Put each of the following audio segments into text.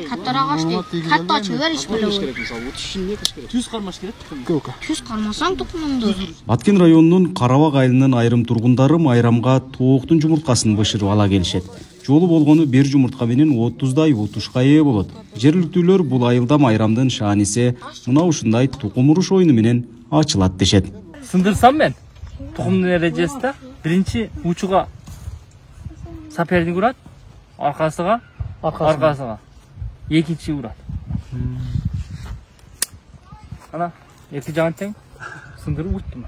Katta ağaç değil. Katta açıyorlar iş böyle olur. Түз кармаш керек. Түз кармасаң тұқымыңды. Баткен районунун Карабак айылынын айрым тургундары майрамга тооктун жумурткасын бышырып ала келишет. Жолу болгону бир жумуртка менен 30дай утушка ээ болот. Жергиликтүүлөр бул айылда майрамдын шааниси мына ушундай тукум уруш оюну менен ачылат дешет. Сындырсам мен тукумдун эрежесинде биринчи учуга саперни урат, аркасыга. Экинчи урат. Ана, эки жагын тең сындырып урттум.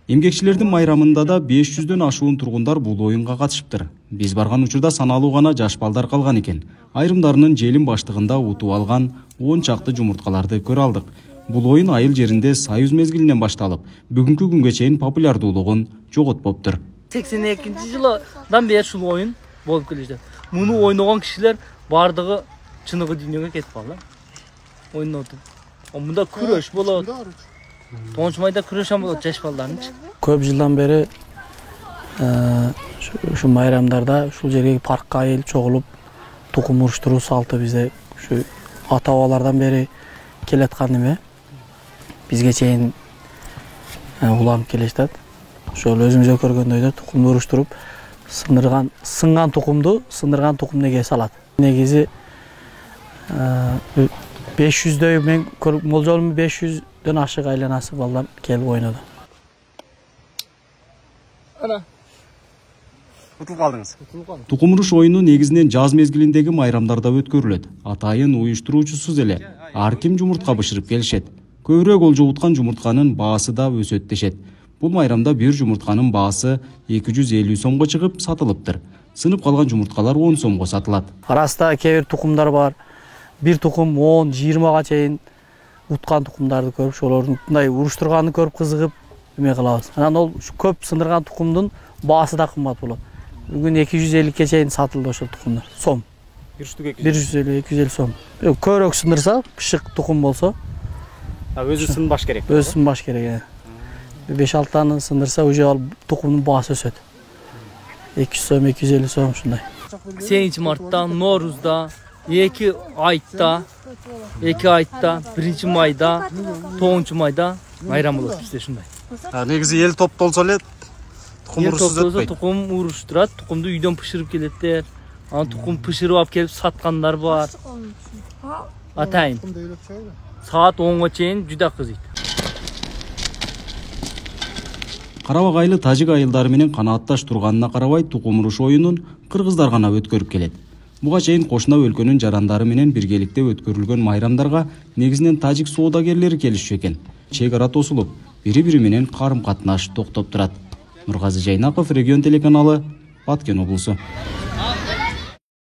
Эмгекчилердин майрамында да 500дөн ашуун тургундар бул оюнга катышыптыр. Биз барган учурда саналуу гана жаш балдар калган экен. Айрымдарынын желим баштыгында утуп алган 10 чакты жумурткаларды көрө алдык. Бул оюн айыл жеринде Союз мезгилинен башталып, бүгүнкү күнгө чейин популярдуулугун жоготпоптур. 82-жылдан бери ушул оюн болуп келишет. Муну ойногон кишилер бардыгы чыныгы дүйнөгө кетип калды. Ойнотуп. Мында күрөш болот. Тоңчумайда күрөш болот жаш балдардынчы. Көп жылдан бери ушу майрамдарда ушул жерге паркка айылып чогулуп тукум уруштуруу салты бизде ушу ата-бабалардан бери келаткан неме. Бизге чейин уланып келишет. Ошол өзүмүз көргөндөй тукумду уруштуруп сынган тукумду сындырган тукум неге салат. Негизи 500дөй мен болжолум 500дөн ашык айланасы балдар келип ойноду. Ана. Утулуп калдыңыз. Тукум уруш оюну негизинен жаз мезгилиндеги майрамдарда өткөрүлөт. Атайын уюштуруучусуз эле ар ким жумуртка бышырып келишет. Көбүрөөк ол жогуткан жумуртканын баасы да өсөт дешет. Бул майрамда бир жумуртканын баасы 250 сомго чыгып сатылыптыр. Сынып калган жумурткалар 10 сомго сатылат. Арасында кээ бир тукумдар бар. Бир тукум 10-20га чейин уткан тукумдарды көрүп, ошолордун мындай уруштурганын көрүп кызыгып эме кылабыз. Анан ол көп сындырган тукумдун баасы да кымбат болот. Бүгүн 250ге чейин сатылды ошол тукумдар. Сом. 150-250 сом. Көбүрөөк сындырса, пышык тукум болсо, Өзү сынбаш керек. Өзү сынбаш керек. 5-6 таны сындырса, уже ал тукумдун баасы өсөт. 200 сом, 250 сом ушундай. 8 мартта, Ноорузда, 2 айтта, 1 майда, 9 майда майрам болот бизде ушундай. Негизи эл топтолсо эле тукум урушсуз өтпөйт. Тукум уруштурат, тукумду үйдөн пышырып келеттер. Аны тукум пышырып алып келип саткандар бар. Атайын. Саат 10га чейин жүдө кызыйт. Карабак айылы тажик айылдары менен канаатташ турганына карабай тукум уруш оюнун кыргыздар гана өткөрүп келет. Буга чейин кошуна өлкөнүн жарандары менен биргеликте өткөрүлгөн майрамдарга негизинен тажик соодагерлери келишчү экен. Чек ара тосулуп, бири-бири менен карым-катнаш токтоп турат. Нургазы Жайнаков, Регион телеканалы, Баткен облусу.